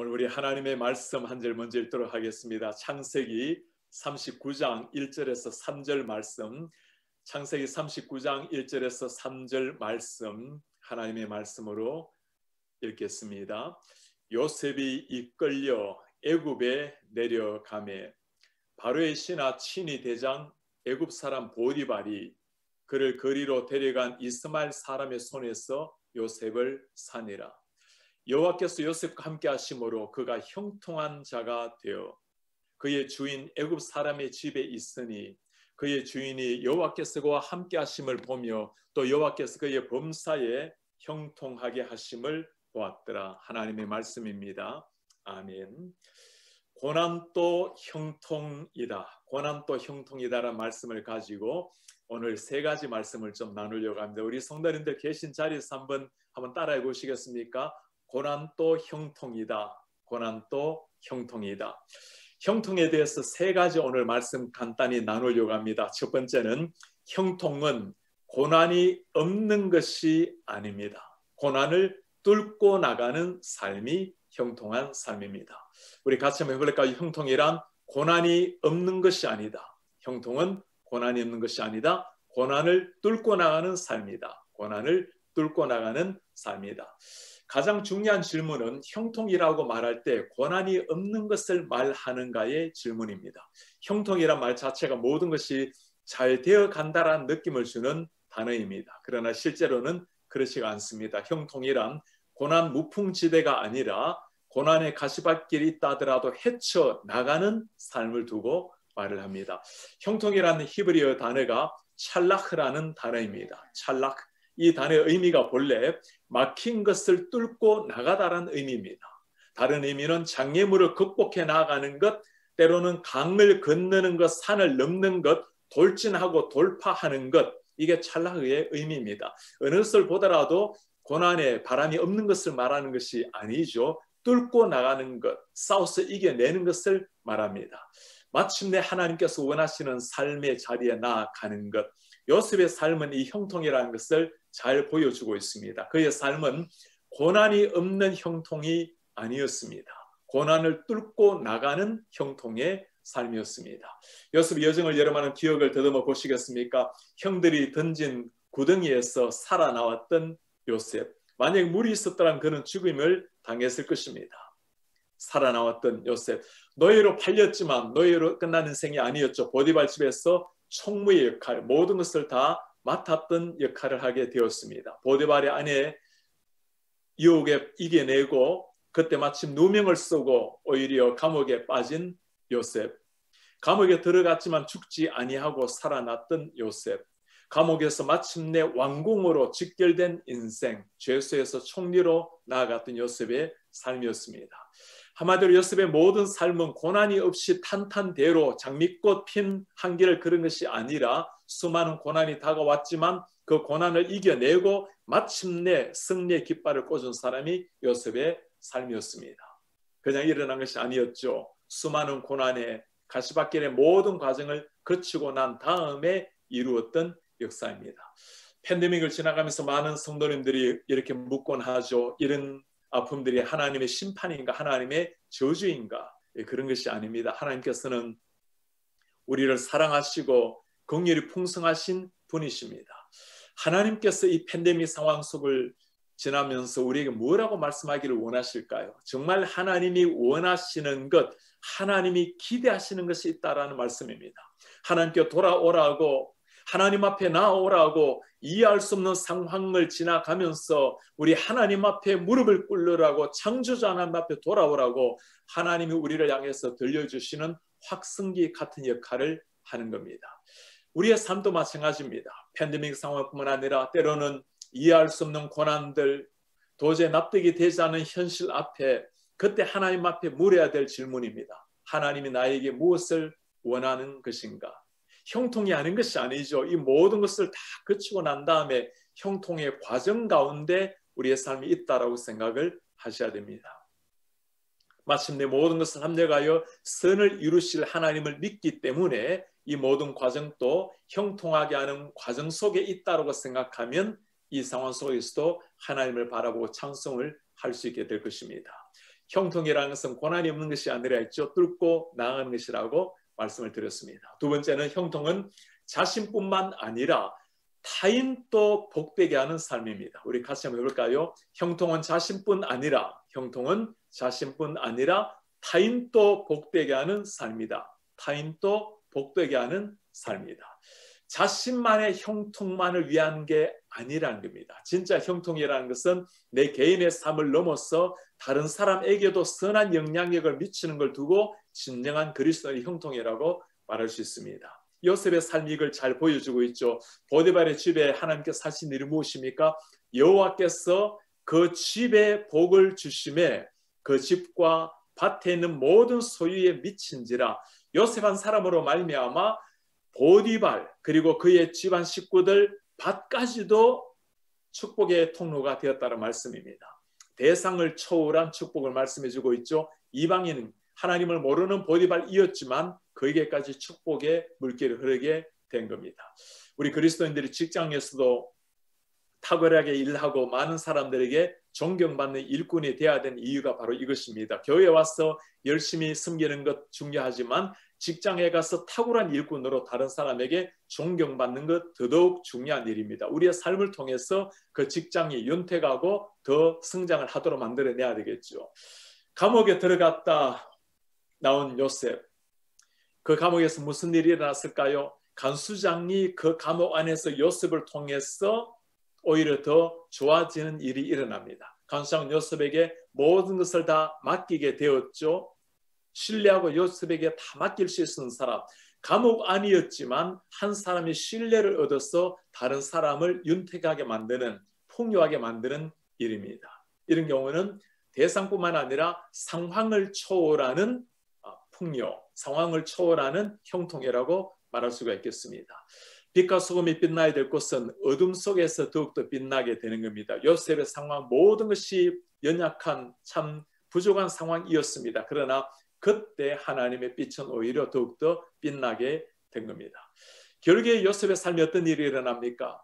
오늘 우리 하나님의 말씀 한 절 먼저 읽도록 하겠습니다. 창세기 39장 1절에서 3절 말씀, 창세기 39장 1절에서 3절 말씀, 하나님의 말씀으로 읽겠습니다. 요셉이 이끌려 애굽에 내려가매 바로의 신하 친위 대장 애굽 사람 보디발이 그를 거리로 데려간 이스마엘 사람의 손에서 요셉을 사니라. 여호와께서 요셉과 함께 하심으로 그가 형통한 자가 되어 그의 주인 애굽 사람의 집에 있으니 그의 주인이 여호와께서 그와 함께 하심을 보며 또 여호와께서 그의 범사에 형통하게 하심을 보았더라. 하나님의 말씀입니다. 아멘. 고난도 형통이다. 고난도 형통이다라는 말씀을 가지고 오늘 세 가지 말씀을 좀 나누려고 합니다. 우리 성도님들 계신 자리에서 한번 따라해 보시겠습니까? 고난도 형통이다. 고난도 형통이다. 형통에 대해서 세 가지 오늘 말씀 간단히 나누려고 합니다. 첫 번째는 형통은 고난이 없는 것이 아닙니다. 고난을 뚫고 나가는 삶이 형통한 삶입니다. 우리 같이 한번 해볼까요? 형통이란 고난이 없는 것이 아니다. 형통은 고난이 없는 것이 아니다. 고난을 뚫고 나가는 삶이다. 고난을 뚫고 나가는 삶이다. 가장 중요한 질문은 형통이라고 말할 때 고난이 없는 것을 말하는가의 질문입니다. 형통이란 말 자체가 모든 것이 잘 되어 간다라는 느낌을 주는 단어입니다. 그러나 실제로는 그렇지가 않습니다. 형통이란 고난 무풍지대가 아니라 고난의 가시밭길이 있다 하더라도 헤쳐나가는 삶을 두고 말을 합니다. 형통이라는 히브리어 단어가 찰라흐라는 단어입니다. 찰라흐. 이 단어의 의미가 본래 막힌 것을 뚫고 나가다라는 의미입니다. 다른 의미는 장애물을 극복해 나가는 것, 때로는 강을 건너는 것, 산을 넘는 것, 돌진하고 돌파하는 것, 이게 찰라흐의 의미입니다. 어느 것을 보더라도 고난에 바람이 없는 것을 말하는 것이 아니죠. 뚫고 나가는 것, 싸워서 이겨내는 것을 말합니다. 마침내 하나님께서 원하시는 삶의 자리에 나아가는 것, 요셉의 삶은 이 형통이라는 것을 잘 보여주고 있습니다. 그의 삶은 고난이 없는 형통이 아니었습니다. 고난을 뚫고 나가는 형통의 삶이었습니다. 요셉의 여정을 여러분은 기억을 더듬어 보시겠습니까? 형들이 던진 구덩이에서 살아나왔던 요셉. 만약 물이 있었더라면 그는 죽음을 당했을 것입니다. 살아나왔던 요셉. 노예로 팔렸지만 노예로 끝난 인생이 아니었죠. 보디발 집에서 총무의 역할, 모든 것을 다 맡았던 역할을 하게 되었습니다. 보디발의 아내 유혹에 이겨내고 그때 마침 누명을 쓰고 오히려 감옥에 빠진 요셉. 감옥에 들어갔지만 죽지 아니하고 살아났던 요셉. 감옥에서 마침내 왕궁으로 직결된 인생, 죄수에서 총리로 나아갔던 요셉의 삶이었습니다. 한마디로 요셉의 모든 삶은 고난이 없이 탄탄대로 장미꽃 핀 한길을 걸은 것이 아니라 수많은 고난이 다가왔지만 그 고난을 이겨내고 마침내 승리의 깃발을 꽂은 사람이 요셉의 삶이었습니다. 그냥 일어난 것이 아니었죠. 수많은 고난의 가시밭길의 모든 과정을 거치고 난 다음에 이루었던 역사입니다. 팬데믹을 지나가면서 많은 성도님들이 이렇게 묻곤 하죠. 이런 아픔들이 하나님의 심판인가 하나님의 저주인가? 그런 것이 아닙니다. 하나님께서는 우리를 사랑하시고 긍휼이 풍성하신 분이십니다. 하나님께서 이 팬데믹 상황 속을 지나면서 우리에게 뭐라고 말씀하기를 원하실까요? 정말 하나님이 원하시는 것, 하나님이 기대하시는 것이 있다라는 말씀입니다. 하나님께 돌아오라고, 하나님 앞에 나오라고, 이해할 수 없는 상황을 지나가면서 우리 하나님 앞에 무릎을 꿇으라고, 창조자 하나님 앞에 돌아오라고 하나님이 우리를 향해서 들려주시는 확성기 같은 역할을 하는 겁니다. 우리의 삶도 마찬가지입니다. 팬데믹 상황뿐만 아니라 때로는 이해할 수 없는 고난들, 도저히 납득이 되지 않는 현실 앞에 그때 하나님 앞에 물어야 될 질문입니다. 하나님이 나에게 무엇을 원하는 것인가? 형통이 아닌 것이 아니죠. 이 모든 것을 다 거치고 난 다음에 형통의 과정 가운데 우리의 삶이 있다라고 생각을 하셔야 됩니다. 마침내 모든 것을 합력하여 선을 이루실 하나님을 믿기 때문에 이 모든 과정도 형통하게 하는 과정 속에 있다라고 생각하면 이 상황 속에서도 하나님을 바라보고 찬송을 할 수 있게 될 것입니다. 형통이라는 것은 고난이 없는 것이 아니라 했죠. 뚫고 나아가는 것이라고 말씀을 드렸습니다. 두 번째는 형통은 자신뿐만 아니라 타인도 복되게 하는 삶입니다. 우리 같이 한번 해볼까요? 형통은 자신뿐 아니라 타인도 복되게 하는 삶이다. 타인도 복되게 하는 삶이다. 자신만의 형통만을 위한 게 아니라는 겁니다. 진짜 형통이라는 것은 내 개인의 삶을 넘어서 다른 사람에게도 선한 영향력을 미치는 걸 두고 진정한 그리스도의 형통이라고 말할 수 있습니다. 요셉의 삶이 이걸 잘 보여주고 있죠. 보디발의 집에 하나님께서 하신 일이 무엇입니까? 여호와께서 그 집에 복을 주심에 그 집과 밭에 있는 모든 소유에 미친지라. 요셉 한 사람으로 말미암아 보디발 그리고 그의 집안 식구들 밭까지도 축복의 통로가 되었다는 말씀입니다. 대상을 초월한 축복을 말씀해주고 있죠. 이방인 하나님을 모르는 보디발이었지만 그에게까지 축복의 물길을 흐르게 된 겁니다. 우리 그리스도인들이 직장에서도 탁월하게 일하고 많은 사람들에게 존경받는 일꾼이 되어야 되는 이유가 바로 이것입니다. 교회에 와서 열심히 섬기는 것 중요하지만 직장에 가서 탁월한 일꾼으로 다른 사람에게 존경받는 것 더더욱 중요한 일입니다. 우리의 삶을 통해서 그 직장이 윤택하고 더 성장을 하도록 만들어내야 되겠죠. 감옥에 들어갔다 나온 요셉, 그 감옥에서 무슨 일이 일어났을까요? 간수장이 그 감옥 안에서 요셉을 통해서 오히려 더 좋아지는 일이 일어납니다. 간수장 요셉에게 모든 것을 다 맡기게 되었죠. 신뢰하고 요셉에게 다 맡길 수 있는 사람, 감옥 안이었지만 한 사람이 신뢰를 얻어서 다른 사람을 윤택하게 만드는, 풍요하게 만드는 일입니다. 이런 경우는 대상뿐만 아니라 상황을 초월하는 풍요, 상황을 초월하는 형통이라고 말할 수가 있겠습니다. 빛과 소금이 빛나야 될 곳은 어둠 속에서 더욱더 빛나게 되는 겁니다. 요셉의 상황 모든 것이 연약한 참 부족한 상황이었습니다. 그러나 그때 하나님의 빛은 오히려 더욱더 빛나게 된 겁니다. 결국에 요셉의 삶에 어떤 일이 일어납니까?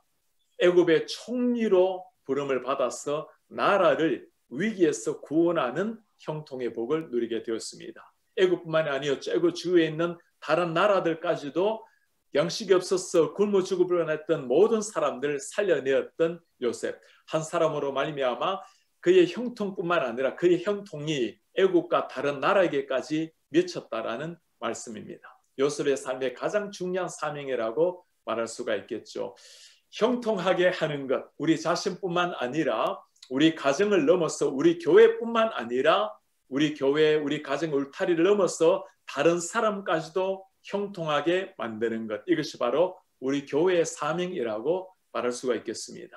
애굽의 총리로 부름을 받아서 나라를 위기에서 구원하는 형통의 복을 누리게 되었습니다. 애굽뿐만이 아니었죠. 애굽 주위에 있는 다른 나라들까지도 양식이 없어서 굶어 죽을 뻔했던 모든 사람들을 살려내었던 요셉. 한 사람으로 말미암아 그의 형통뿐만 아니라 그의 형통이 애굽과 다른 나라에게까지 미쳤다라는 말씀입니다. 요셉의 삶의 가장 중요한 사명이라고 말할 수가 있겠죠. 형통하게 하는 것, 우리 자신뿐만 아니라 우리 가정을 넘어서 우리 교회뿐만 아니라 우리 교회, 우리 가정 울타리를 넘어서 다른 사람까지도 형통하게 만드는 것, 이것이 바로 우리 교회의 사명이라고 말할 수가 있겠습니다.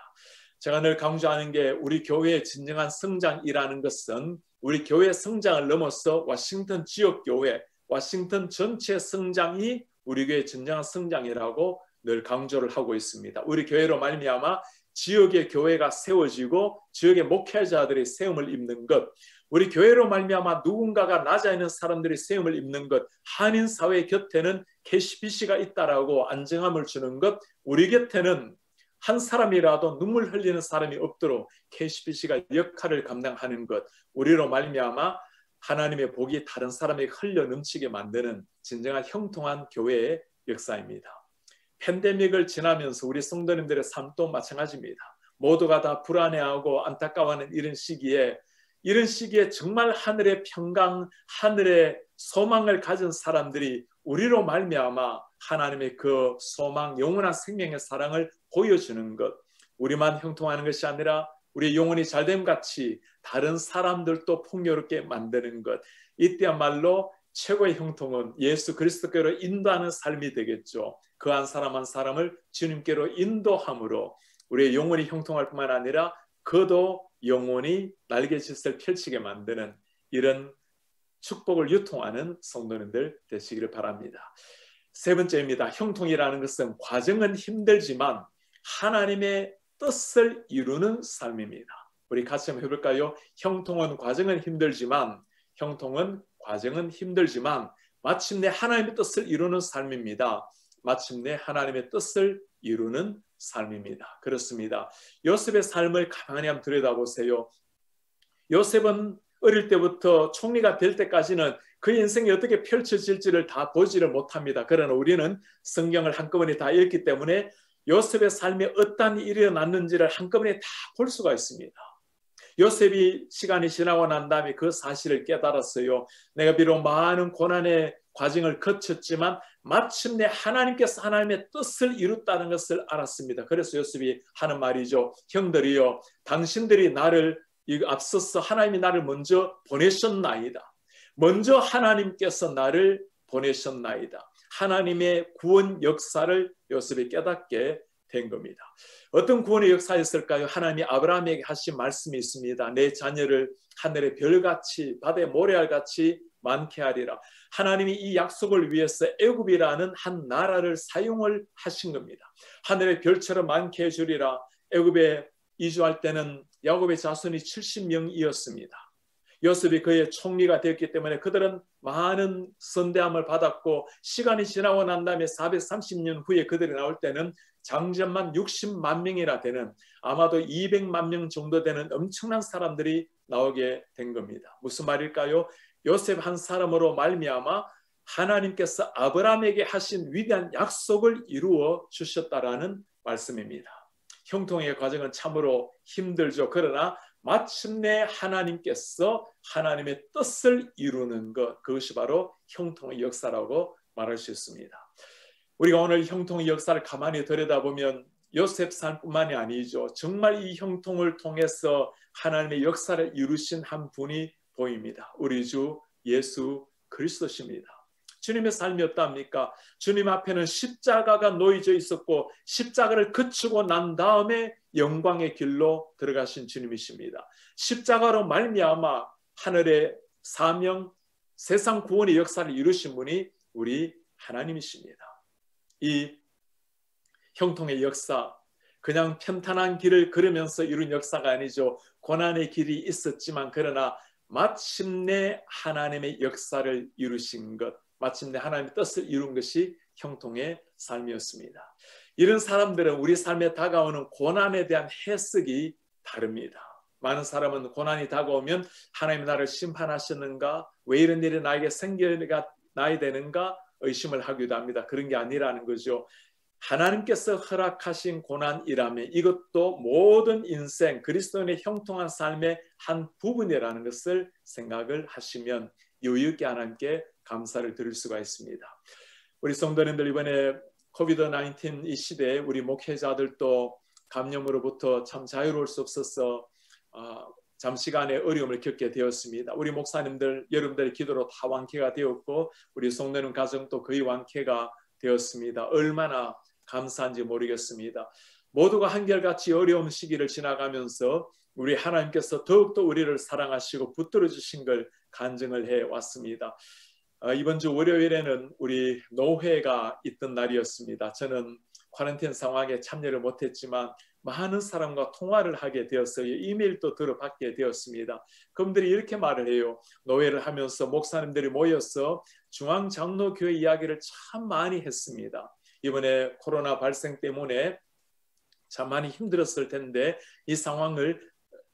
제가 늘 강조하는 게 우리 교회의 진정한 성장이라는 것은 우리 교회 성장을 넘어서 워싱턴 지역교회, 워싱턴 전체 성장이 우리 교회의 진정한 성장이라고 늘 강조를 하고 있습니다. 우리 교회로 말미암아 지역의 교회가 세워지고 지역의 목회자들이 세움을 입는 것, 우리 교회로 말미암아 누군가가 낮아 있는 사람들이 세움을 입는 것, 한인 사회 곁에는 KCBC가 있다라고 안정함을 주는 것, 우리 곁에는 한 사람이라도 눈물 흘리는 사람이 없도록 KCBC가 역할을 감당하는 것, 우리로 말미암아 하나님의 복이 다른 사람에게 흘러 넘치게 만드는 진정한 형통한 교회의 역사입니다. 팬데믹을 지나면서 우리 성도님들의 삶도 마찬가지입니다. 모두가 다 불안해하고 안타까워하는 이런 시기에 정말 하늘의 평강, 하늘의 소망을 가진 사람들이 우리로 말미암아 하나님의 그 소망, 영원한 생명의 사랑을 보여주는 것, 우리만 형통하는 것이 아니라 우리 영혼이 잘됨 같이 다른 사람들도 풍요롭게 만드는 것, 이때야말로 최고의 형통은 예수 그리스도께로 인도하는 삶이 되겠죠. 그 한 사람 한 사람을 주님께로 인도함으로 우리의 영혼이 형통할 뿐만 아니라 그도 영혼이 날개짓을 펼치게 만드는 이런 축복을 유통하는 성도님들 되시기를 바랍니다. 세 번째입니다. 형통이라는 것은 과정은 힘들지만 하나님의 뜻을 이루는 삶입니다. 우리 같이 한번 해볼까요? 형통은 과정은 힘들지만 마침내 하나님의 뜻을 이루는 삶입니다. 마침내 하나님의 뜻을 이루는 삶입니다. 그렇습니다. 요셉의 삶을 가만히 한번 들여다보세요. 요셉은 어릴 때부터 총리가 될 때까지는 그 인생이 어떻게 펼쳐질지를 다 보지를 못합니다. 그러나 우리는 성경을 한꺼번에 다 읽기 때문에 요셉의 삶에 어떤 일이 일어났는지를 한꺼번에 다 볼 수가 있습니다. 요셉이 시간이 지나고 난 다음에 그 사실을 깨달았어요. 내가 비록 많은 고난의 과정을 거쳤지만 마침내 하나님께서 하나님의 뜻을 이뤘다는 것을 알았습니다. 그래서 요셉이 하는 말이죠. 형들이요, 당신들이 나를 앞서서 하나님이 나를 먼저 보내셨나이다. 먼저 하나님께서 나를 보내셨나이다. 하나님의 구원 역사를 요셉이 깨닫게 된 겁니다. 어떤 구원의 역사였을까요? 하나님이 아브라함에게 하신 말씀이 있습니다. 내 자녀를 하늘의 별같이 바다의 모래알같이 많게 하리라. 하나님이 이 약속을 위해서 애굽이라는 한 나라를 사용을 하신 겁니다. 하늘의 별처럼 많게 해주리라. 애굽에 이주할 때는 야곱의 자손이 70명이었습니다. 요셉이 그의 총리가 되었기 때문에 그들은 많은 선대함을 받았고 시간이 지나고 난 다음에 430년 후에 그들이 나올 때는 장전만 60만 명이나 되는 아마도 200만 명 정도 되는 엄청난 사람들이 나오게 된 겁니다. 무슨 말일까요? 요셉 한 사람으로 말미암아 하나님께서 아브라함에게 하신 위대한 약속을 이루어 주셨다라는 말씀입니다. 형통의 과정은 참으로 힘들죠. 그러나 마침내 하나님께서 하나님의 뜻을 이루는 것, 그것이 바로 형통의 역사라고 말할 수 있습니다. 우리가 오늘 형통의 역사를 가만히 들여다보면 요셉 삶뿐만이 아니죠. 정말 이 형통을 통해서 하나님의 역사를 이루신 한 분이 보입니다. 우리 주 예수 그리스도십니다. 주님의 삶이 어떠합니까? 주님 앞에는 십자가가 놓여져 있었고 십자가를 거치고 난 다음에 영광의 길로 들어가신 주님이십니다. 십자가로 말미암아 하늘의 사명, 세상 구원의 역사를 이루신 분이 우리 하나님이십니다. 이 형통의 역사, 그냥 편탄한 길을 걸으면서 이룬 역사가 아니죠. 고난의 길이 있었지만 그러나 마침내 하나님의 역사를 이루신 것, 마침내 하나님의 뜻을 이룬 것이 형통의 삶이었습니다. 이런 사람들은 우리 삶에 다가오는 고난에 대한 해석이 다릅니다. 많은 사람은 고난이 다가오면 하나님 나를 심판하셨는가? 왜 이런 일이 나에게 생겨나야 되는가? 의심을 하기도 합니다. 그런 게 아니라는 거죠. 하나님께서 허락하신 고난이라면 이것도 모든 인생 그리스도인의 형통한 삶의 한 부분이라는 것을 생각을 하시면 여유 있게 하나님께 감사를 드릴 수가 있습니다. 우리 성도님들 이번에 코비드-19 이 시대에 우리 목회자들도 감염으로부터 참 자유로울 수 없어서 잠시간의 어려움을 겪게 되었습니다. 우리 목사님들 여러분들의 기도로 다 완쾌가 되었고 우리 성도님 가정도 거의 완쾌가 되었습니다. 얼마나 감사한지 모르겠습니다. 모두가 한결같이 어려운 시기를 지나가면서 우리 하나님께서 더욱더 우리를 사랑하시고 붙들어 주신 걸 간증을 해왔습니다. 이번 주 월요일에는 우리 노회가 있던 날이었습니다. 저는 쿼런타인 상황에 참여를 못했지만 많은 사람과 통화를 하게 되었어요. 이메일도 들어받게 되었습니다. 그분들이 이렇게 말을 해요. 노회를 하면서 목사님들이 모여서 중앙장로교회 이야기를 참 많이 했습니다. 이번에 코로나 발생 때문에 참 많이 힘들었을 텐데 이 상황을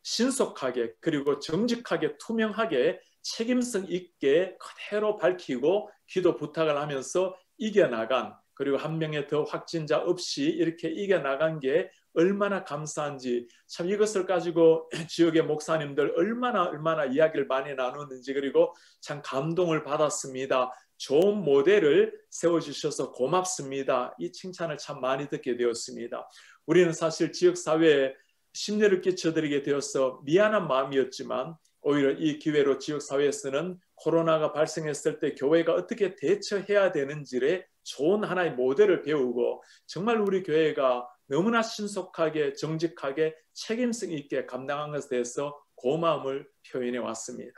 신속하게 그리고 정직하게 투명하게 책임성 있게 그대로 밝히고 기도 부탁을 하면서 이겨나간 그리고 한 명의 더 확진자 없이 이렇게 이겨나간 게 얼마나 감사한지 참 이것을 가지고 지역의 목사님들 얼마나 이야기를 많이 나누는지 그리고 참 감동을 받았습니다. 좋은 모델을 세워주셔서 고맙습니다. 이 칭찬을 참 많이 듣게 되었습니다. 우리는 사실 지역사회에 심려를 끼쳐드리게 되어서 미안한 마음이었지만 오히려 이 기회로 지역사회에서는 코로나가 발생했을 때 교회가 어떻게 대처해야 되는지에 좋은 하나의 모델을 배우고 정말 우리 교회가 너무나 신속하게 정직하게 책임성 있게 감당한 것에 대해서 고마움을 표현해 왔습니다.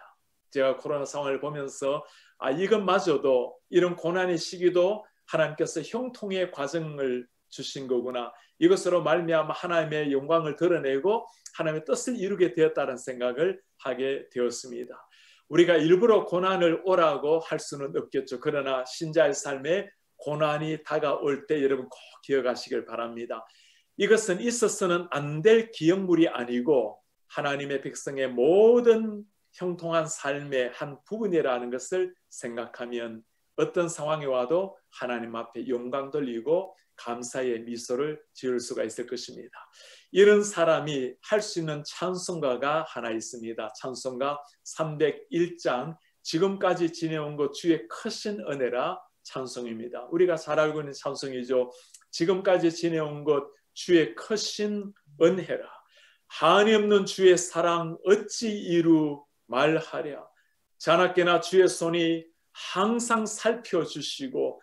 제가 코로나 상황을 보면서 이것마저도 이런 고난의 시기도 하나님께서 형통의 과정을 주신 거구나. 이것으로 말미암아 하나님의 영광을 드러내고 하나님의 뜻을 이루게 되었다는 생각을 하게 되었습니다. 우리가 일부러 고난을 오라고 할 수는 없겠죠. 그러나 신자의 삶에 고난이 다가올 때 여러분 꼭 기억하시길 바랍니다. 이것은 있어서는 안 될 기억물이 아니고 하나님의 백성의 모든 형통한 삶의 한 부분이라는 것을 생각하면 어떤 상황이 와도 하나님 앞에 영광 돌리고 감사의 미소를 지을 수가 있을 것입니다. 이런 사람이 할 수 있는 찬송가가 하나 있습니다. 찬송가 301장 지금까지 지내온 것 주의 크신 은혜라 찬송입니다. 우리가 잘 알고 있는 찬송이죠. 지금까지 지내온 것 주의 크신 은혜라. 한이 없는 주의 사랑 어찌 이루 말하랴. 자나깨나 주의 손이 항상 살펴주시고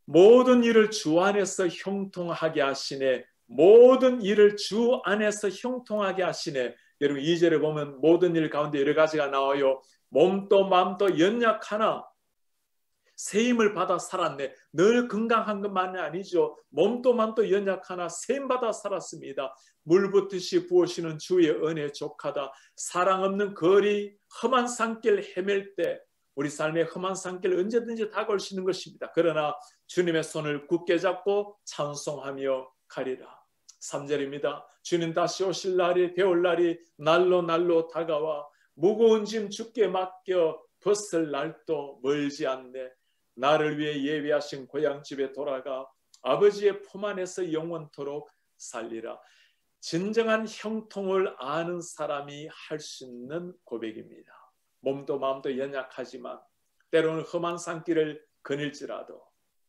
모든 일을 주 안에서 형통하게 하시네. 모든 일을 주 안에서 형통하게 하시네. 여러분 2절에 보면 모든 일 가운데 여러 가지가 나와요. 몸도 마음도 연약하나 새 힘을 받아 살았네. 늘 건강한 것만이 아니죠. 몸도 마음도 연약하나 새 힘 받아 살았습니다. 물 붓듯이 부으시는 주의 은혜 족하다. 사랑 없는 거리 험한 산길 헤맬 때 우리 삶의 험한 산길 언제든지 다가올 수 있는 것입니다. 그러나 주님의 손을 굳게 잡고 찬송하며 가리라. 3절입니다. 주님 다시 오실 날이 배울 날이 날로 다가와 무거운 짐 주께 맡겨 벗을 날도 멀지 않네. 나를 위해 예비하신 고향집에 돌아가 아버지의 품 안에서 영원토록 살리라. 진정한 형통을 아는 사람이 할 수 있는 고백입니다. 몸도 마음도 연약하지만 때로는 험한 산길을 거닐지라도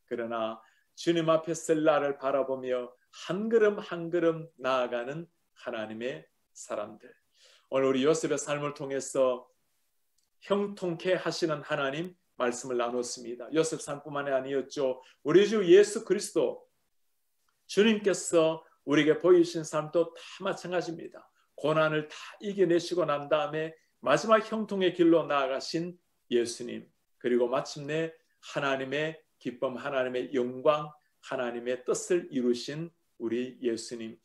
그러나 주님 앞에 설 날을 바라보며 한 걸음 한 걸음 나아가는 하나님의 사람들. 오늘 우리 요셉의 삶을 통해서 형통케 하시는 하나님 말씀을 나눴습니다. 요셉 삶뿐만이 아니었죠. 우리 주 예수 그리스도 주님께서 우리에게 보이신 삶도 다 마찬가지입니다. 고난을 다 이겨내시고 난 다음에 마지막 형통의 길로 나아가신 예수님, 그리고 마침내 하나님의 기쁨, 하나님의 영광, 하나님의 뜻을 이루신 우리 예수님.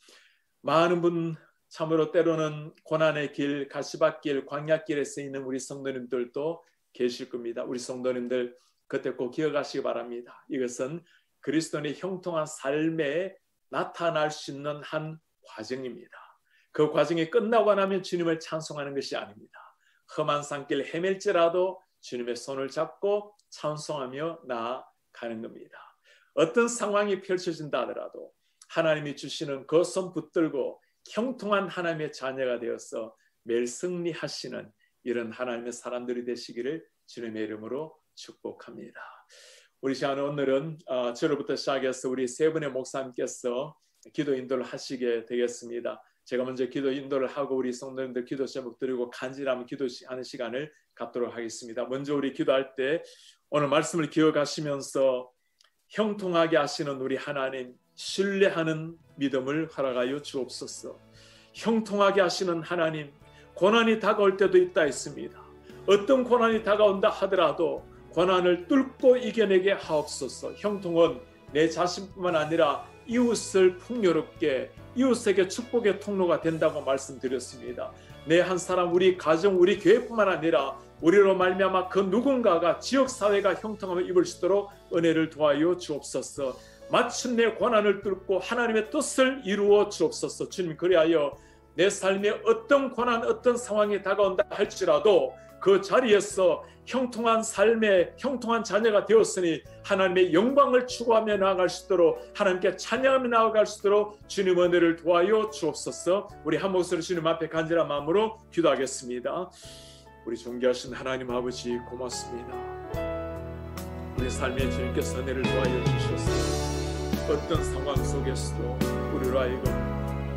많은 분 참으로 때로는 고난의 길, 가시밭길, 광야길에 쓰이는 우리 성도님들도 계실 겁니다. 우리 성도님들 그때 꼭 기억하시기 바랍니다. 이것은 그리스도인의 형통한 삶에 나타날 수 있는 한 과정입니다. 그 과정이 끝나고 나면 주님을 찬송하는 것이 아닙니다. 험한 산길 헤맬지라도 주님의 손을 잡고 찬송하며 나아가는 겁니다. 어떤 상황이 펼쳐진다 하더라도 하나님이 주시는 그 손 붙들고 형통한 하나님의 자녀가 되어서 매일 승리하시는 이런 하나님의 사람들이 되시기를 주님의 이름으로 축복합니다. 우리 시간은 오늘은 저로부터 시작해서 우리 세 분의 목사님께서 기도 인도를 하시게 되겠습니다. 제가 먼저 기도 인도를 하고 우리 성도님들 기도 제목 드리고 간절하면 기도하는 시간을 갖도록 하겠습니다. 먼저 우리 기도할 때 오늘 말씀을 기억하시면서 형통하게 하시는 우리 하나님, 신뢰하는 믿음을 허락하여 주옵소서. 형통하게 하시는 하나님, 고난이 다가올 때도 있다 했습니다. 어떤 고난이 다가온다 하더라도 고난을 뚫고 이겨내게 하옵소서. 형통은 내 자신뿐만 아니라 이웃을 풍요롭게, 이웃에게 축복의 통로가 된다고 말씀드렸습니다. 내 한 사람, 우리 가정, 우리 교회뿐만 아니라 우리로 말미암아 그 누군가가 지역사회가 형통함을 입을 수 있도록 은혜를 도와여 주옵소서. 마침내 고난을 뚫고 하나님의 뜻을 이루어 주옵소서. 주님, 그리하여 내 삶에 어떤 고난, 어떤 상황이 다가온다 할지라도 그 자리에서 형통한 삶의 형통한 자녀가 되었으니 하나님의 영광을 추구하며 나아갈 수 있도록, 하나님께 찬양하며 나아갈 수 있도록 주님 은혜를 도와여 주옵소서. 우리 한 목소리 주님 앞에 간절한 마음으로 기도하겠습니다. 우리 존귀하신 하나님 아버지, 고맙습니다. 우리 삶에 주님께서 은혜를 도와여 주셔서 어떤 상황 속에서도 우리로 하여금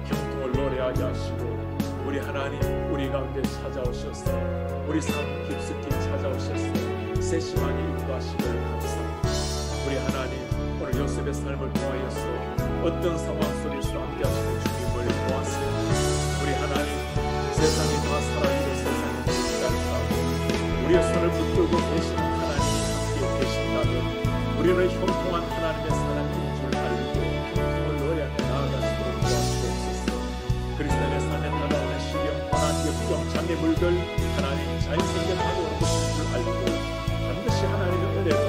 형통을 노래하게 하시고, 우리 하나님 우리 가운데 찾아오셔서 우리 삶 깊숙이 찾아오셔서 새 시간이 인도하시기를 감사합니다. 우리 하나님, 오늘 요셉의 삶을 통하여서 어떤 상황 속에서 함께 하시는 주님을 보았습니다. 우리 하나님, 세상이 다 사라지고 세상이 시간이다, 우리의 손을 붙들고 계시는 하나님이 함께 계신다면 우리는 형통한 하나님의 사랑인 줄 알고 형통을 노래하며 나아갈수록 도와주옵소서. 그리스도의 삶에 다가오는 시련, 고난, 역경, 장애물들 하나님 자연스럽게 다가오는 것인 줄 알고 반드시 하나님의 은혜로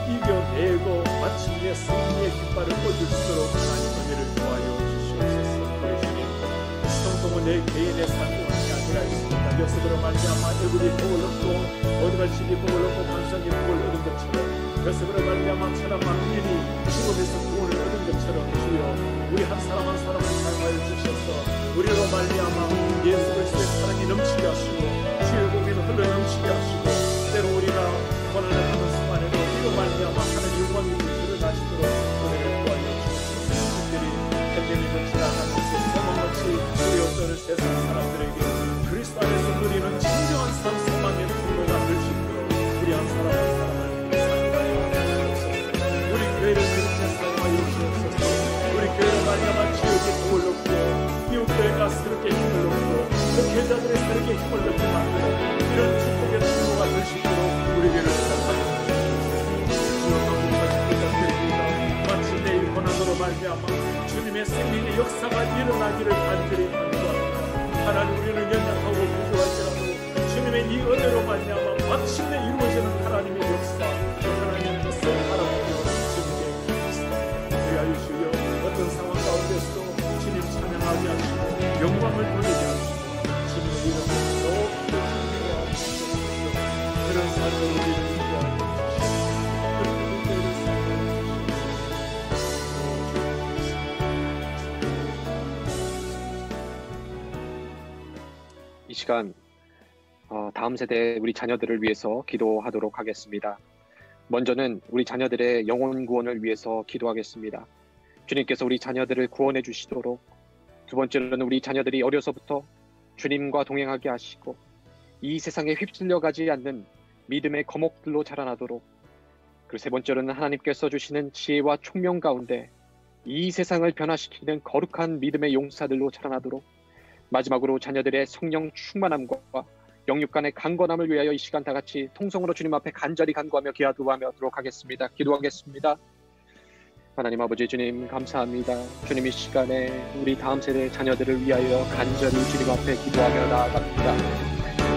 이겨내고 마침내 승리의 깃발을 꽂을 수 있도록 하나님 은혜를 도와여 주시옵소서. 우리 주님, 형통은 내 개인의 삶뿐만이 아니라 있습니다. 요셉으로 말미암아 애굽이 복을 얻고 모든 집이 복을 얻고 관상이 복을 얻은 것처럼 요셉으로 말미암아 천하 만민이 죽음에서 구원을 얻은 것처럼 주여 우리 한 사람 한 사람을 사용하여 주셔서 우리로 말미암아 예수 그리스도의 사랑이 넘치게 하시고 주의 복이 흘러 넘치게 하시고 때로 우리가 고난을 하는 순간에도 이로 말미암아 하나님의 영광이 드러나시도록 은혜를 구하여 주옵소서. 특별히 팬데믹을 지나가면서 소망같이 우리 어떤 세상 사람들에게 그리스도 안에서 누리는 진정한 삶 소망의 통로가 될 수 있도록 우리 한 사람 한 사람을 사용하여 주옵소서. 우리 교회를 그렇게 사용하여 주옵소서. 우리 교회를 말미암아 지역에 복을 얻고 이웃 교회가 새롭게 힘을 얻고 목회자들의 새롭게 힘을 얻게 만드는 이런 축복의 통로가 될 수 있도록 우리 교회를 사용하여 마치 내일 고난으로 말미암아 주님의 생명의 역사가 일어나기를 간절히 간구합니다. 하나님 우리는 연약하고 부족할지라도 주님의 이 은혜로 말미암아 마침내 이루어지는 하나님의 역사 그 하나님의 뜻을 바라보며 주님께 기도합니다. 우리가 주여 어떤 상황 가운데서도 주님 찬양하게 하시고 영광을 돌리게 하시고 주님의 이름을 높이 높여 주시옵소서. 그런 삶을 우리를 이 시간 다음 세대 우리 자녀들을 위해서 기도하도록 하겠습니다. 먼저는 우리 자녀들의 영혼 구원을 위해서 기도하겠습니다. 주님께서 우리 자녀들을 구원해 주시도록, 두 번째로는 우리 자녀들이 어려서부터 주님과 동행하게 하시고 이 세상에 휩쓸려 가지 않는 믿음의 거목들로 자라나도록, 그리고 세 번째로는 하나님께서 주시는 지혜와 총명 가운데 이 세상을 변화시키는 거룩한 믿음의 용사들로 자라나도록, 마지막으로 자녀들의 성령 충만함과 영육 간의 강건함을 위하여 이 시간 다 같이 통성으로 주님 앞에 간절히 간구하며 기도하도록 하겠습니다. 기도하겠습니다. 하나님 아버지 주님 감사합니다. 주님 이 시간에 우리 다음 세대 자녀들을 위하여 간절히 주님 앞에 기도하며 나아갑니다.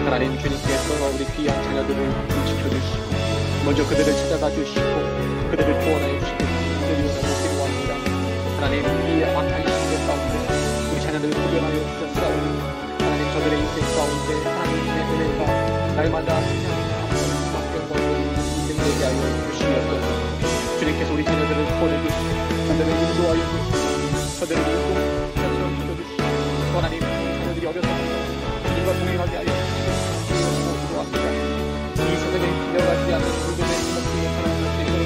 하나님 주님께서 우리 귀한 자녀들을 지켜주시고 먼저 그들을 찾아가 주시고 그들을 구원하여 주시고 그들을 기도합니다. 하나님 이 악한 시대 가운데 우리 자녀들을 구별하여 주셨사오니 하나님 저들의 인생 가운데 하나님의 은혜가 날마다 바뀌어서 인생되게 하여 주시옵소서. 주님께서 우리 자녀들을 구원해 주시고 저들을 인도하여 주시고 저들을 지켜주시고 하나님 자녀들이 어려서부터 주님과 동행하게 하여 주시고 기도합니다. 이 세상에 기려가지 않는 물건의 목숨을 살아갈 수 있도록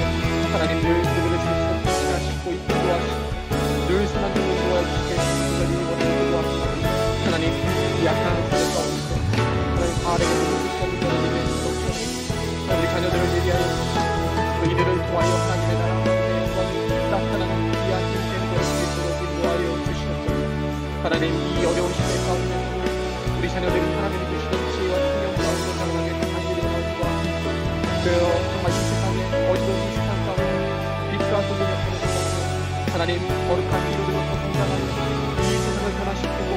하나님 늘 그들을 지키시고 인도하시고 늘 선한 길로 도와주시게 간절히 기도합니다. 하나님 이 약한 세대 가운데 하나님 바르게 누구시고 하나님의 인도처럼 우리 자녀들을 예비하여 그 이들을 통하여 하나님의 나라의 영광이 나타나는 귀한 인생을 있도록 인도하여 주시옵소서. 하나님 이 어려운 시대 가운데 우리 자녀들이 하나님이 주시는 지혜와 총명 가운데 살아가게 간절히 기도합니다. 정말 이 세상에 어디도 이 세상 가운데 빛과 소금을 하는 하나님 거룩한 이름으로서 성장하여 이 세상을 변화시키고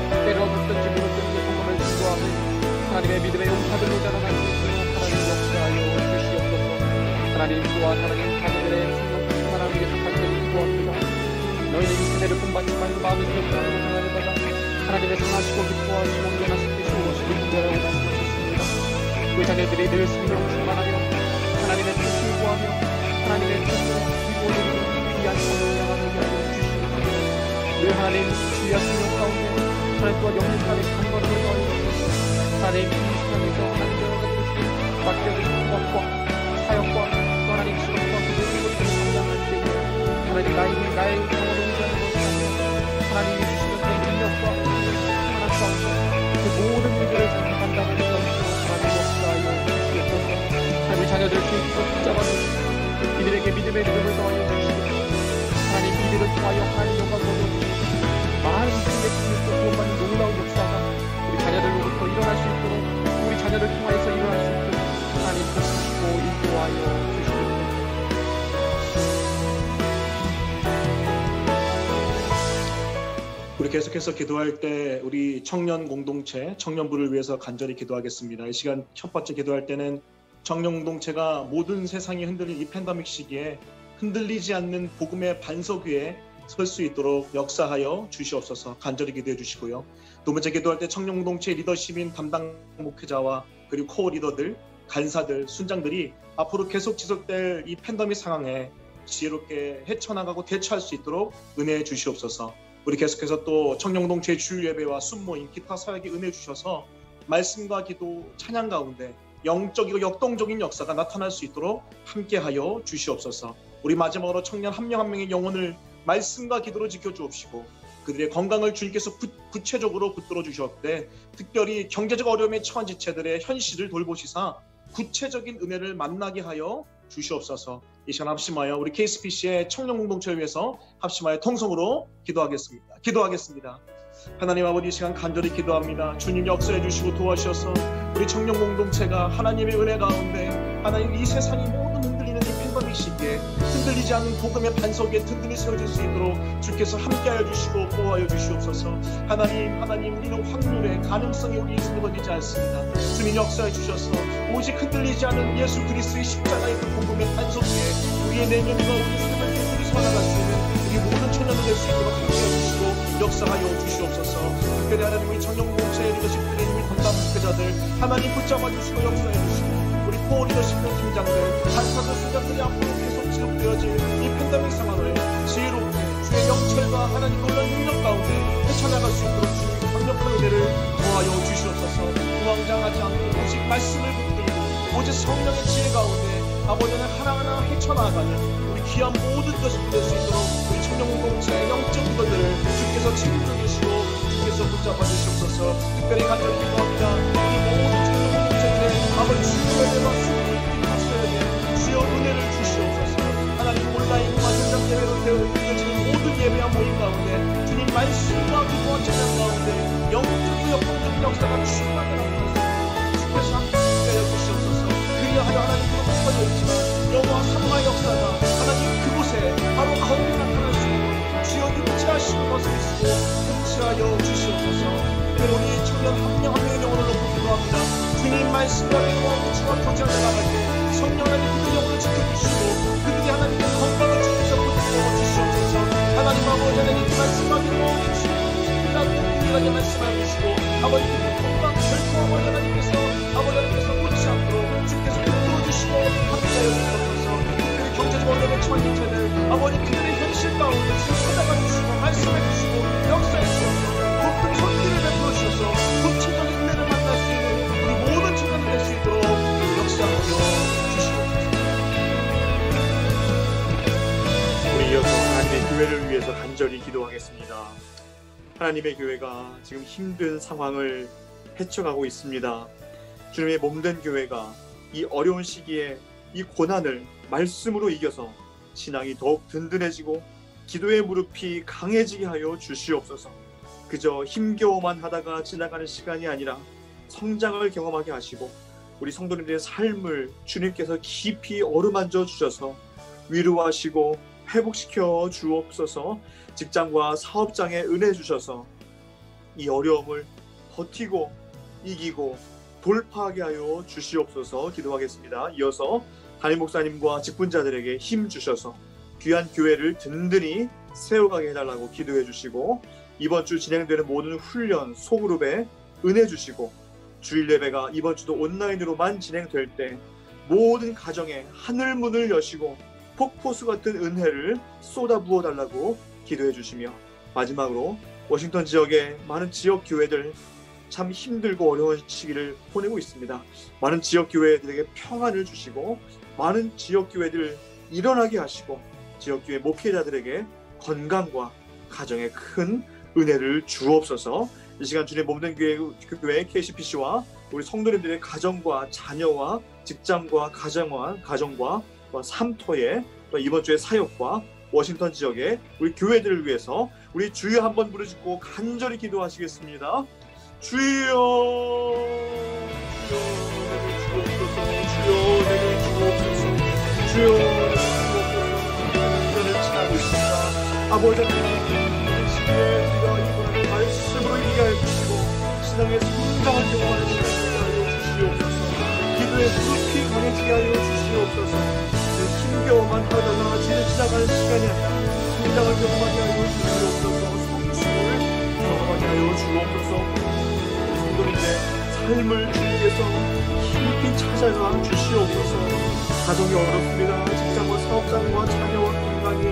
때려붙든지 물었든지 복음을 인도하며 하나님의 믿음의 용사들로 자라날 수 있도록 하나님 역사하여 주시옵소서. 하나님 또한 하나님 자녀들의 생명 충만함을 위해서 간절히 기도합니다. 너희는 이 세대를 본받지 말고 마음을 기억하는 하나님 받아 하나님의 선하시고 기뻐하시고 변화시키시고 오시기 분별하고 말씀하셨습니다. 우리 자녀들이 늘 생명 충만하며 하나님의 뜻을 구하며 하나님의 뜻을 이루어내는 귀한 삶을 향하게 하여 주시옵소서. 늘 하나님 주의 생명 가운데 하나님과 영육간의 강건함을 더하여 하나님 이 세상에서 하나님의 것을 맡겨주신 것과 사역과 또 하나님 직업과 그 모든 것들을 감당할 때 하나님 나의 영혼을 의지하는 것이 아니라 하나님이 주시는 그 능력과 하나님 가운데 그 모든 일들을 감당하는 것으로 하나님 역사하여 주시옵소서. 하나님 자녀들 주께서 붙잡아주시고 이들에게 믿음의 믿음을 더하여 주시고 하나님 이들을 통하여 하나님 영광을 얻어주시고 많은 인생의 주님께 구원받는 놀라운 역사가 우리 자녀들로부터 일어날 수 있도록 우리 자녀를 통하여서 일어날 수 있도록 하나님 도우시고 인도하여 주시옵소서. 우리 계속해서 기도할 때 우리 청년 공동체, 청년부를 위해서 간절히 기도하겠습니다. 이 시간 첫 번째 기도할 때는 청년 공동체가 모든 세상이 흔들린 이 팬데믹 시기에 흔들리지 않는 복음의 반석 위에 설 수 있도록 역사하여 주시옵소서. 간절히 기도해 주시고요. 두 번째 기도할 때 청년 공동체 리더십인 담당 목회자와 그리고 코어 리더들, 간사들, 순장들이 앞으로 계속 지속될 이 팬데믹 상황에 지혜롭게 헤쳐나가고 대처할 수 있도록 은혜해 주시옵소서. 우리 계속해서 또 청년 공동체의 주일 예배와 순모임, 기타 사역에 은혜 주셔서 말씀과 기도, 찬양 가운데 영적이고 역동적인 역사가 나타날 수 있도록 함께하여 주시옵소서. 우리 마지막으로 청년 한 명 한 명의 영혼을 말씀과 기도로 지켜주옵시고 그들의 건강을 주님께서 구체적으로 붙들어 주셨되 특별히 경제적 어려움에 처한 지체들의 현실을 돌보시사 구체적인 은혜를 만나게 하여 주시옵소서. 이 시간 합심하여 우리 KSPC의 청년 공동체를 위해서 합심하여 통성으로 기도하겠습니다. 하나님 아버지, 이 시간 간절히 기도합니다. 주님 역사해 주시고 도와주셔서 우리 청년 공동체가 하나님의 은혜 가운데 하나님 이 세상이 모든 흔들리는 이 팬데믹 시기에 흔들리지 않는 복음의 반석에 든든히 세워질 수 있도록 주께서 함께하여 주시고 보호하여 주시옵소서. 하나님 우리는 확률에 가능성이 우리 인생에 걸리지 않습니다. 주님 역사해 주셔서 오직 흔들리지 않은 예수 그리스도의 십자가의 그 복음의 반석 위에 우리의 내면과 우리 삶을 계속 서나갈 수 있는 우리 모든 청년들 될 수 있도록 함께해 주시고 역사하여 주시옵소서. 특별히 하나님 우리 청년 공동체의 리더십들의 우리 담당 목회자들 하나님 붙잡아 주시고 역사해 주시고 우리 코어 리더십의 팀장들, 간사들, 순장들이 앞으로 계속 지속되어질 이 팬데믹 상황을 지혜롭게 주의 영철과 하나님 놀라운 능력 가운데 헤쳐나갈 수 있도록 주님 강력한 은혜를 더하여 주시옵소서. 우왕장하지 않고 오직 말씀을 붙들고 오직 성령의 지혜 가운데 아버지는 하나하나 헤쳐나가는 우리 귀한 모든 것을 될 수 있도록 우리 청년 공동체의 영적 리더들을 주께서 책임져 주시고 주께서 붙잡아 주시옵소서. 특별히 간절히 기도합니다. 우리 모든 청년 공동체들의 아버지 주님의 대박 주여 은혜를 주시옵소서. 하나님 온라인과 현장 예배로 되어지는 모든 예배와 모임 가운데 주님 말씀과 기도와 찬양 가운데 영적이고 역동적인 역사가 충만하게 나타나서 주께서 함께하여 주시옵소서. 그리하여 하나님께로 퍼져 있지만 영화 삼마의 역사가 하나님 그곳에 바로 거울이 나타날 수 있고 주여 임재하시고 거스리시고 임재하여 주시옵소서. 우리 청년 한 명 한 명의 영혼을 놓고 기도합니다. 주님 말씀과 기도와 우주와 교제하며 나갈 때 성령 하나님 그들 영혼을 지켜주시고 그들이 하나님의 건강을 주께서 붙들어 주시옵소서. 하나님 아버지 하나님 말씀과 기도와 우주하게 말씀하여 주시고 아버지 그들 건강 결코 아버지 하나님께서 놓지 않도록 주께서 붙들어 주시고 함께하여 주시옵소서. 그들의 경제적 어려움에 처한 지체들 아버지 그들의 현실 가운데 찾아가 주시고 말씀해 주시고 역사해 주셔서 높은 손길을 베풀어 주셔서 구체적인 은혜를 만날 수 있는 우리 모든 청년들 될 수 있도록 역사하여 주시옵소서. 우리 이어서 하나님의 교회를 위해서 간절히 기도하겠습니다. 하나님의 교회가 지금 힘든 상황을 헤쳐가고 있습니다. 주님의 몸된 교회가 이 어려운 시기에 이 고난을 말씀으로 이겨서 신앙이 더욱 든든해지고 기도의 무릎이 강해지게 하여 주시옵소서. 그저 힘겨워만 하다가 지나가는 시간이 아니라 성장을 경험하게 하시고 우리 성도님들의 삶을 주님께서 깊이 어루만져 주셔서 위로하시고 회복시켜 주옵소서. 직장과 사업장에 은혜 주셔서 이 어려움을 버티고 이기고 돌파하게 하여 주시옵소서. 기도하겠습니다. 이어서 담임 목사님과 직분자들에게 힘 주셔서 귀한 교회를 든든히 세워가게 해달라고 기도해 주시고 이번 주 진행되는 모든 훈련 소그룹에 은혜 주시고 주일 예배가 이번 주도 온라인으로만 진행될 때 모든 가정에 하늘문을 여시고 폭포수 같은 은혜를 쏟아부어 달라고 기도해 주시며 마지막으로 워싱턴 지역의 많은 지역 교회들 참 힘들고 어려운 시기를 보내고 있습니다. 많은 지역 교회들에게 평안을 주시고 많은 지역 교회들 일어나게 하시고 지역 교회 목회자들에게 건강과 가정에 큰 은혜를 주옵소서. 이 시간 주님 몸된 교회 KCPC와 우리 성도님들의 가정과 자녀와 직장과 가정과 삼토의 이번 주의 사역과 워싱턴 지역의 우리 교회들을 위해서 우리 주여 한번 부르짖고 간절히 기도하시겠습니다. 주여 내게 주옵소서. 주여 주를 지나고 있습니다. 아버지 하나님 시기에 우리가 이번에 말씀으로 이기게 해주시고 신앙의 성장을 경험하는 시간을 하여 주시옵소서. 기도의 무릎이 강해지게 하여 주시옵소서. 힘겨워만 하다가 지나가는 시간이 아니라 성장을 경험하게 하여 주시옵소서. 성취를 경험하게 하여 주옵소서. 우리 성도님의 삶을 주님께서 깊이 찾아가 주시옵소서. 가정이 어렵습니다. 직장과 사업장과 자녀와 건강이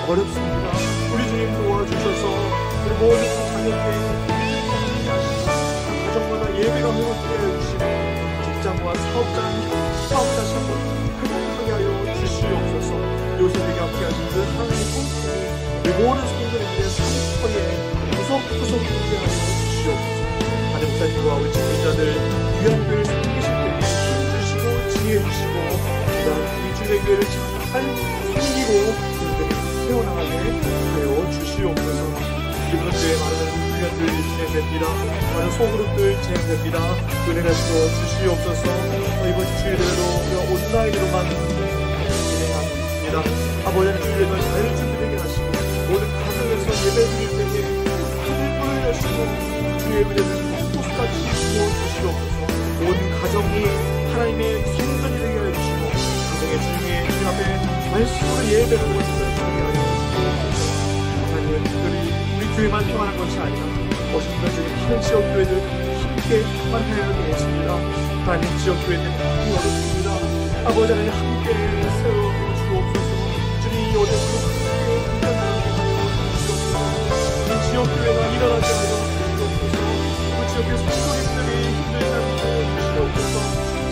어렵습니다. 우리 주님 도와주셔서 우리 모든 자녀께 가정마다 예배가 회복되게 해주시고 직장과 사업자 신분 회복하게 하여 주시옵소서. 요셉에게 함께 하신 그 하나님의 손길이 우리 모든 성도님들의 삶터에 구석구석 존재하여 주시옵소서. 하나님 목사님과 우리 집회자들 귀한 교회를 섬기실 때 힘주시고 지혜주시고 이 주의 교회를 잘 섬기고 그들이 세워나가게 하여 주시옵소서. 이번 주에 많은 훈련들 진행됩니다. 많은 소그룹들 진행됩니다. 은혜가 주시옵소서. 이번 주일에도 온라인으로만 진행하고 있습니다. 아버지 주일에도 잘 준비되게 하시고 모든 가정에서 예배 드릴 때에 하늘문을 여시고 주의 예배를 꽃같이 부어주시옵소서. 모든 가정이 하나님의 성전이 되게 해주시고 가정의 주님의 주님 앞에 말씀으로 예배를 드리게 하여 주시옵소서. 하나님 특별히 교회만 평안한 것이 아니라 워싱턴 다른 지역 교회들 함께 평안하여 되겠습니다. 하나님 지역 교회들 너무 어렵습니다. 아버지 하나님 함께 세워주옵소서. 주님 이 어려움을 함께 이겨나가게 하여 주옵소서. 이 지역 교회가 일어나게 하여 주옵소서. 그 지역 교회 성도님들이 힘들게 하여 주옵소서.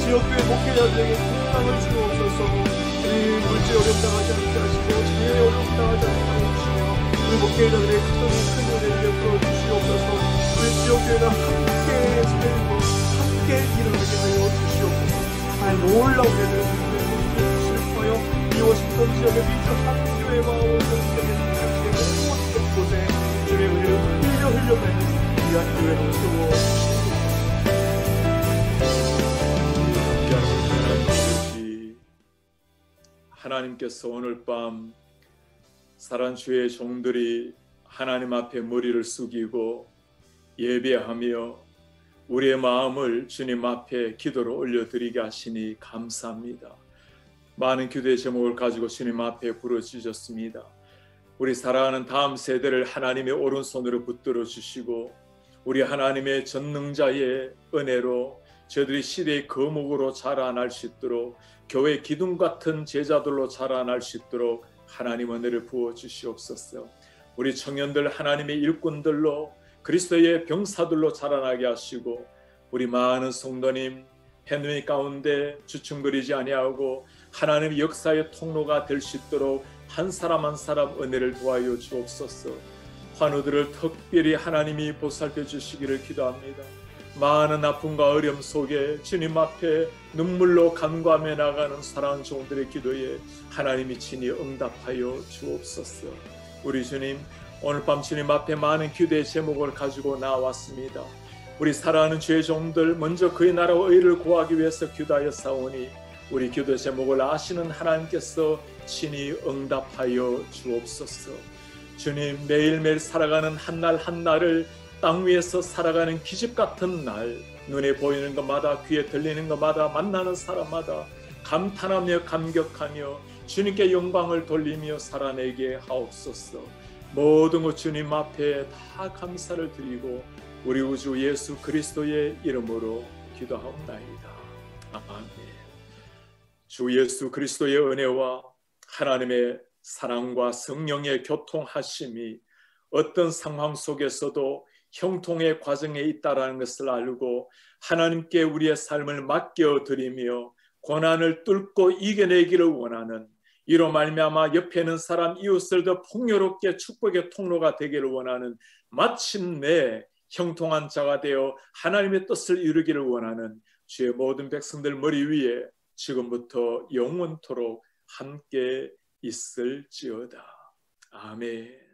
지역 교회 목회자들에게 건강을 주옵소서. 우리 물질 어려움 당하지 않게 하시고 자녀의 어려움 당하지 않게 하시며 우리 목회자들의 가정의 큰 은혜를 베풀어 주시옵소서. 우리 지역교회가 함께 살고 함께 일어나게 하여 주시옵소서. 하나님 놀라운 은혜를 주시옵소서. 이 워싱턴 지역의 민주한교회와 워싱턴 지역의 모든 곳에 주의 은혜를 흘려내는 귀한 교회로 세워주시옵소서. 하나님께서 오늘 밤 사랑 주의 종들이 하나님 앞에 머리를 숙이고 예배하며 우리의 마음을 주님 앞에 기도로 올려드리게 하시니 감사합니다. 많은 기도의 제목을 가지고 주님 앞에 부르짖었습니다. 우리 사랑하는 다음 세대를 하나님의 오른손으로 붙들어 주시고 우리 하나님의 전능자의 은혜로 저들이 시대의 거목으로 자라날 수 있도록 교회 기둥 같은 제자들로 자라날 수 있도록 하나님 은혜를 부어 주시옵소서. 우리 청년들 하나님의 일꾼들로 그리스도의 병사들로 자라나게 하시고 우리 많은 성도님 팬데믹 가운데 주춤거리지 아니하고 하나님의 역사의 통로가 될 수 있도록 한 사람 한 사람 은혜를 도와여 주옵소서. 환우들을 특별히 하나님이 보살펴 주시기를 기도합니다. 많은 아픔과 어려움 속에 주님 앞에 눈물로 간구하며 나가는 사랑하는 종들의 기도에 하나님이 친히 응답하여 주옵소서. 우리 주님 오늘 밤 주님 앞에 많은 기도의 제목을 가지고 나왔습니다. 우리 사랑하는 주의 종들 먼저 그의 나라와 의를 구하기 위해서 기도하여 싸우니 우리 기도 제목을 아시는 하나님께서 친히 응답하여 주옵소서. 주님 매일매일 살아가는 한날 한날을 땅 위에서 살아가는 기집 같은 날 눈에 보이는 것마다 귀에 들리는 것마다 만나는 사람마다 감탄하며 감격하며 주님께 영광을 돌리며 살아내게 하옵소서. 모든 것 주님 앞에 다 감사를 드리고 우리 우주 예수 그리스도의 이름으로 기도하옵나이다. 아멘. 주 예수 그리스도의 은혜와 하나님의 사랑과 성령의 교통하심이 어떤 상황 속에서도 형통의 과정에 있다라는 것을 알고 하나님께 우리의 삶을 맡겨드리며 고난을 뚫고 이겨내기를 원하는 이로 말미암아 옆에 있는 사람 이웃을 더 풍요롭게 축복의 통로가 되기를 원하는 마침내 형통한 자가 되어 하나님의 뜻을 이루기를 원하는 주의 모든 백성들 머리 위에 지금부터 영원토록 함께 있을지어다. 아멘.